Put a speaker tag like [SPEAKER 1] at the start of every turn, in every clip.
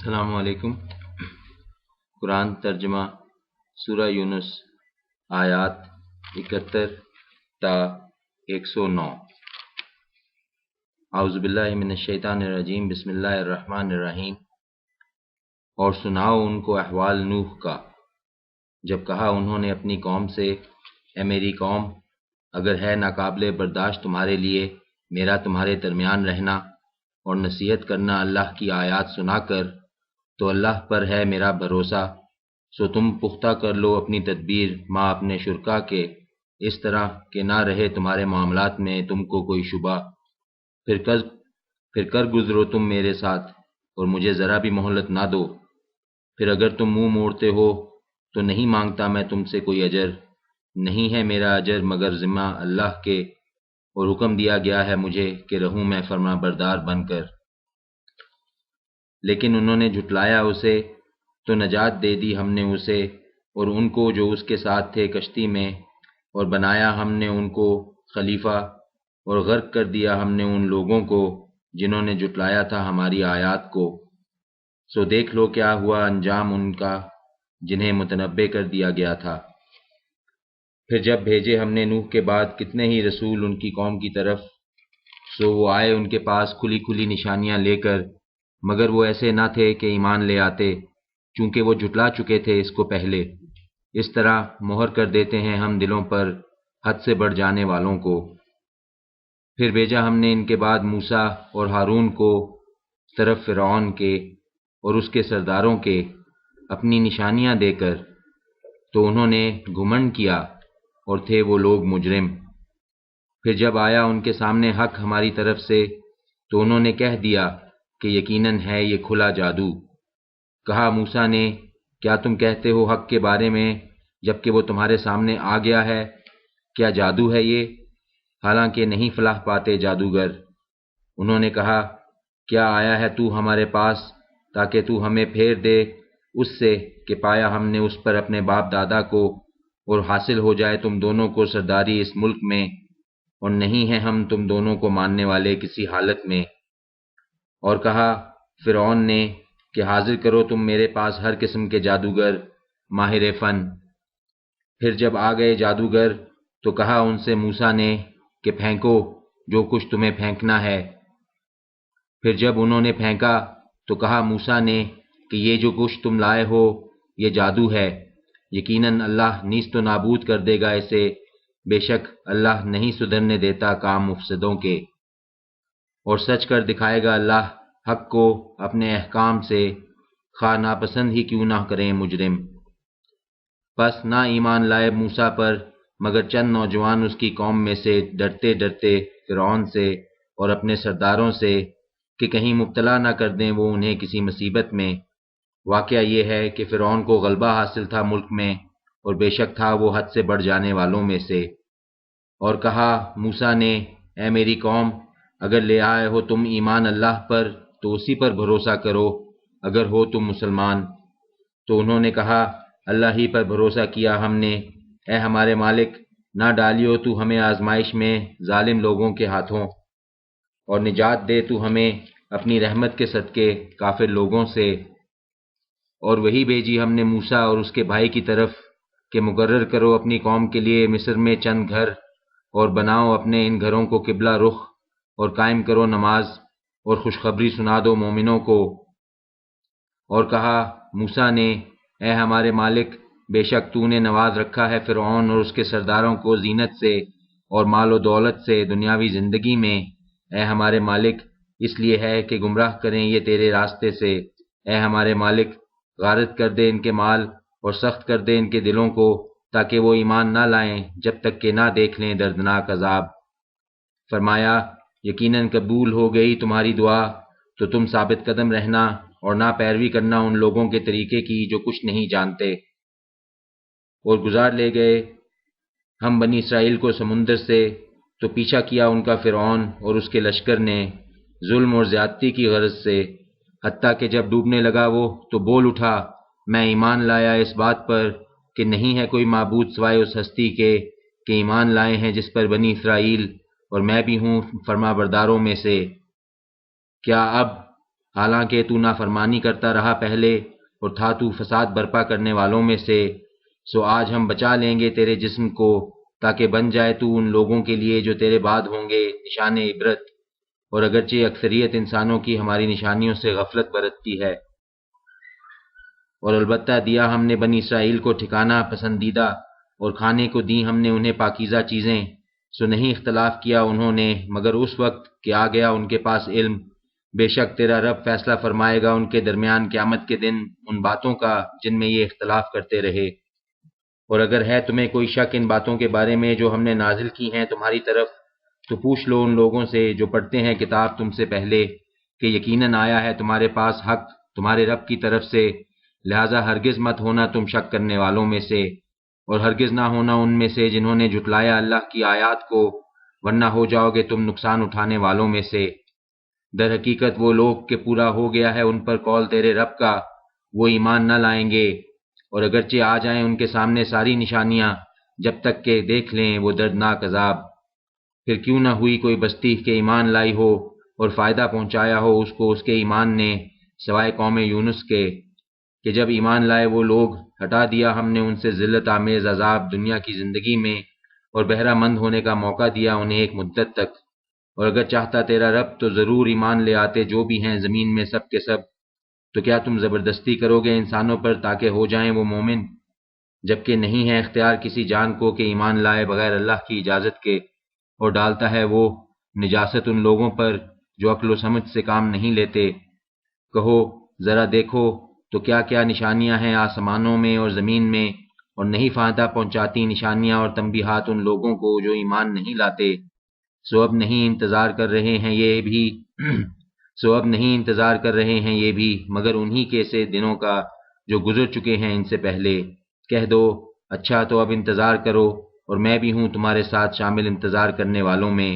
[SPEAKER 1] السلام علیکم۔ قرآن ترجمہ سورہ یونس آیات 71 تا 109۔ اعوذ باللہ من الشیطان الرجیم، بسم اللہ الرحمن الرحیم۔ اور سناؤ ان کو احوال نوح کا، جب کہا انہوں نے اپنی قوم سے، اے میری قوم، اگر ہے ناقابل برداشت تمہارے لیے میرا تمہارے درمیان رہنا اور نصیحت کرنا اللہ کی آیات سنا کر، تو اللہ پر ہے میرا بھروسہ، سو تم پختہ کر لو اپنی تدبیر ماں اپنے شرکا کے، اس طرح کہ نہ رہے تمہارے معاملات میں تم کو کوئی شبہ، پھر کر گزرو تم میرے ساتھ اور مجھے ذرا بھی مہلت نہ دو۔ پھر اگر تم منہ موڑتے ہو تو نہیں مانگتا میں تم سے کوئی اجر، نہیں ہے میرا اجر مگر ذمہ اللہ کے، اور حکم دیا گیا ہے مجھے کہ رہوں میں فرما بردار بن کر۔ لیکن انہوں نے جھٹلایا اسے تو نجات دے دی ہم نے اسے اور ان کو جو اس کے ساتھ تھے کشتی میں، اور بنایا ہم نے ان کو خلیفہ، اور غرق کر دیا ہم نے ان لوگوں کو جنہوں نے جھٹلایا تھا ہماری آیات کو۔ سو دیکھ لو کیا ہوا انجام ان کا جنہیں متنبع کر دیا گیا تھا۔ پھر جب بھیجے ہم نے نوح کے بعد کتنے ہی رسول ان کی قوم کی طرف، سو وہ آئے ان کے پاس کھلی کھلی نشانیاں لے کر، مگر وہ ایسے نہ تھے کہ ایمان لے آتے، چونکہ وہ جھٹلا چکے تھے اس کو پہلے۔ اس طرح مہر کر دیتے ہیں ہم دلوں پر حد سے بڑھ جانے والوں کو۔ پھر بھیجا ہم نے ان کے بعد موسیٰ اور ہارون کو طرف فرعون کے اور اس کے سرداروں کے اپنی نشانیاں دے کر، تو انہوں نے گھمنڈ کیا اور تھے وہ لوگ مجرم۔ پھر جب آیا ان کے سامنے حق ہماری طرف سے، تو انہوں نے کہہ دیا کہ یقیناً ہے یہ کھلا جادو۔ کہا موسیٰ نے، کیا تم کہتے ہو حق کے بارے میں جبکہ وہ تمہارے سامنے آ گیا ہے؟ کیا جادو ہے یہ؟ حالانکہ نہیں فلاح پاتے جادوگر۔ انہوں نے کہا، کیا آیا ہے تو ہمارے پاس تاکہ تو ہمیں پھیر دے اس سے کہ پایا ہم نے اس پر اپنے باپ دادا کو، اور حاصل ہو جائے تم دونوں کو سرداری اس ملک میں، اور نہیں ہیں ہم تم دونوں کو ماننے والے کسی حالت میں۔ اور کہا فرعون نے کہ حاضر کرو تم میرے پاس ہر قسم کے جادوگر ماہر فن۔ پھر جب آ گئے جادوگر تو کہا ان سے موسیٰ نے کہ پھینکو جو کچھ تمہیں پھینکنا ہے۔ پھر جب انہوں نے پھینکا تو کہا موسیٰ نے کہ یہ جو کچھ تم لائے ہو یہ جادو ہے، یقیناً اللہ نیست و نابود کر دے گا اسے، بے شک اللہ نہیں سدھرنے دیتا کام مفسدوں کے۔ اور سچ کر دکھائے گا اللہ حق کو اپنے احکام سے، خواہ ناپسند ہی کیوں نہ کریں مجرم۔ پس نہ ایمان لائے موسیٰ پر مگر چند نوجوان اس کی قوم میں سے، ڈرتے ڈرتے فرعون سے اور اپنے سرداروں سے کہ کہیں مبتلا نہ کر دیں وہ انہیں کسی مصیبت میں۔ واقعہ یہ ہے کہ فرعون کو غلبہ حاصل تھا ملک میں، اور بے شک تھا وہ حد سے بڑھ جانے والوں میں سے۔ اور کہا موسیٰ نے، اے میری قوم، اگر لے آئے ہو تم ایمان اللہ پر تو اسی پر بھروسہ کرو اگر ہو تم مسلمان۔ تو انہوں نے کہا اللہ ہی پر بھروسہ کیا ہم نے، اے ہمارے مالک نہ ڈالیو تو ہمیں آزمائش میں ظالم لوگوں کے ہاتھوں، اور نجات دے تو ہمیں اپنی رحمت کے صدقے کافر لوگوں سے۔ اور وہی بھیجی ہم نے موسیٰ اور اس کے بھائی کی طرف کہ مقرر کرو اپنی قوم کے لیے مصر میں چند گھر، اور بناؤ اپنے ان گھروں کو قبلہ رخ، اور قائم کرو نماز، اور خوشخبری سنا دو مومنوں کو۔ اور کہا موسیٰ نے، اے ہمارے مالک، بے شک تو نے نواز رکھا ہے فرعون اور اس کے سرداروں کو زینت سے اور مال و دولت سے دنیاوی زندگی میں، اے ہمارے مالک اس لیے ہے کہ گمراہ کریں یہ تیرے راستے سے۔ اے ہمارے مالک غارت کر دے ان کے مال اور سخت کر دے ان کے دلوں کو، تاکہ وہ ایمان نہ لائیں جب تک کہ نہ دیکھ لیں دردناک عذاب۔ فرمایا یقیناً قبول ہو گئی تمہاری دعا، تو تم ثابت قدم رہنا اور نہ پیروی کرنا ان لوگوں کے طریقے کی جو کچھ نہیں جانتے۔ اور گزار لے گئے ہم بنی اسرائیل کو سمندر سے، تو پیچھا کیا ان کا فرعون اور اس کے لشکر نے ظلم اور زیادتی کی غرض سے، حتیٰ کہ جب ڈوبنے لگا وہ تو بول اٹھا، میں ایمان لایا اس بات پر کہ نہیں ہے کوئی معبود سوائے اس ہستی کے کہ ایمان لائے ہیں جس پر بنی اسرائیل، اور میں بھی ہوں فرما برداروں میں سے۔ کیا اب حالانکہ تو نافرمانی کرتا رہا پہلے اور تھا تو فساد برپا کرنے والوں میں سے، سو آج ہم بچا لیں گے تیرے جسم کو تاکہ بن جائے تو ان لوگوں کے لیے جو تیرے بعد ہوں گے نشان عبرت، اور اگرچہ اکثریت انسانوں کی ہماری نشانیوں سے غفلت برتتی ہے۔ اور البتہ دیا ہم نے بنی اسرائیل کو ٹھکانہ پسندیدہ اور کھانے کو دی ہم نے انہیں پاکیزہ چیزیں، سو نہیں اختلاف کیا انہوں نے مگر اس وقت کہ آ گیا ان کے پاس علم۔ بے شک تیرا رب فیصلہ فرمائے گا ان کے درمیان قیامت کے دن ان باتوں کا جن میں یہ اختلاف کرتے رہے۔ اور اگر ہے تمہیں کوئی شک ان باتوں کے بارے میں جو ہم نے نازل کی ہیں تمہاری طرف، تو پوچھ لو ان لوگوں سے جو پڑھتے ہیں کتاب تم سے پہلے کہ یقیناً آیا ہے تمہارے پاس حق تمہارے رب کی طرف سے، لہذا ہرگز مت ہونا تم شک کرنے والوں میں سے، اور ہرگز نہ ہونا ان میں سے جنہوں نے جھٹلایا اللہ کی آیات کو، ورنہ ہو جاؤ گے تم نقصان اٹھانے والوں میں سے۔ در حقیقت وہ لوگ کہ پورا ہو گیا ہے ان پر قول تیرے رب کا، وہ ایمان نہ لائیں گے، اور اگرچہ آ جائیں ان کے سامنے ساری نشانیاں، جب تک کہ دیکھ لیں وہ دردناک عذاب۔ پھر کیوں نہ ہوئی کوئی بستی کہ ایمان لائی ہو اور فائدہ پہنچایا ہو اس کو اس کے ایمان نے، سوائے قوم یونس کے، کہ جب ایمان لائے وہ لوگ ہٹا دیا ہم نے ان سے ذلت آمیز عذاب دنیا کی زندگی میں، اور بہرہ مند ہونے کا موقع دیا انہیں ایک مدت تک۔ اور اگر چاہتا تیرا رب تو ضرور ایمان لے آتے جو بھی ہیں زمین میں سب کے سب، تو کیا تم زبردستی کرو گے انسانوں پر تاکہ ہو جائیں وہ مومن، جبکہ نہیں ہے اختیار کسی جان کو کہ ایمان لائے بغیر اللہ کی اجازت کے، اور ڈالتا ہے وہ نجاست ان لوگوں پر جو عقل و سمجھ سے کام نہیں لیتے۔ کہو ذرا دیکھو تو کیا کیا نشانیاں ہیں آسمانوں میں اور زمین میں، اور نہیں فائدہ پہنچاتی نشانیاں اور تنبیہات ان لوگوں کو جو ایمان نہیں لاتے، سو اب نہیں انتظار کر رہے ہیں یہ بھی مگر انہی کے سے دنوں کا جو گزر چکے ہیں ان سے پہلے۔ کہہ دو اچھا تو اب انتظار کرو اور میں بھی ہوں تمہارے ساتھ شامل انتظار کرنے والوں میں۔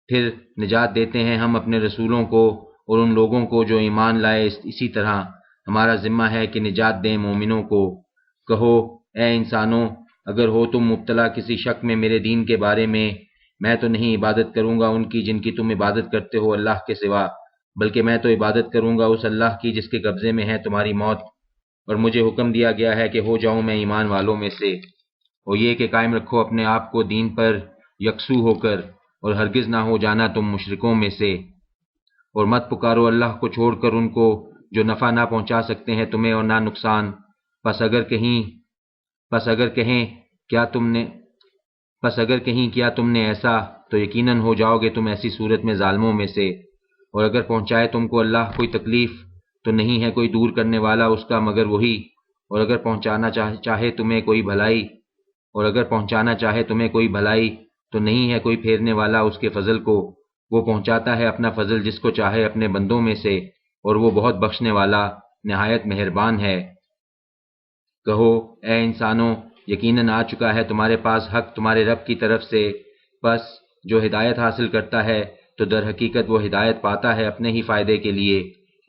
[SPEAKER 1] پھر نجات دیتے ہیں ہم اپنے رسولوں کو اور ان لوگوں کو جو ایمان لائے، اسی طرح ہمارا ذمہ ہے کہ نجات دیں مومنوں کو۔ کہو اے انسانوں، اگر ہو تم مبتلا کسی شک میں میرے دین کے بارے میں تو نہیں عبادت کروں گا ان کی جن کی تم عبادت کرتے ہو اللہ کے سوا، بلکہ میں تو عبادت کروں گا اس اللہ کی جس کے قبضے میں ہے تمہاری موت، اور مجھے حکم دیا گیا ہے کہ ہو جاؤں میں ایمان والوں میں سے۔ اور یہ کہ قائم رکھو اپنے آپ کو دین پر یکسو ہو کر، اور ہرگز نہ ہو جانا تم مشرکوں میں سے، اور مت پکارو اللہ کو چھوڑ کر ان کو جو نفع نہ پہنچا سکتے ہیں تمہیں اور نہ نقصان۔ پس اگر کہیں کیا تم نے ایسا، تو یقیناً ہو جاؤ گے تم ایسی صورت میں ظالموں میں سے۔ اور اگر پہنچائے تم کو اللہ کوئی تکلیف تو نہیں ہے کوئی دور کرنے والا اس کا مگر وہی، اور اگر پہنچانا چاہے تمہیں کوئی بھلائی تو نہیں ہے کوئی پھیرنے والا اس کے فضل کو، وہ پہنچاتا ہے اپنا فضل جس کو چاہے اپنے بندوں میں سے، اور وہ بہت بخشنے والا نہایت مہربان ہے۔ کہو اے انسانوں، یقیناً آ چکا ہے تمہارے پاس حق تمہارے رب کی طرف سے، بس جو ہدایت حاصل کرتا ہے تو در حقیقت وہ ہدایت پاتا ہے اپنے ہی فائدے کے لیے،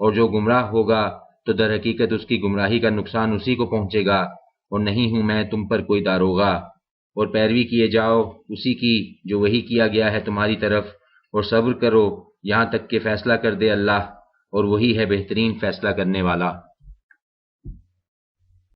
[SPEAKER 1] اور جو گمراہ ہوگا تو در حقیقت اس کی گمراہی کا نقصان اسی کو پہنچے گا، اور نہیں ہوں میں تم پر کوئی داروغہ۔ اور پیروی کیے جاؤ اسی کی جو وحی کیا گیا ہے تمہاری طرف، اور صبر کرو یہاں تک کہ فیصلہ کر دے اللہ، اور وہی ہے بہترین فیصلہ کرنے والا۔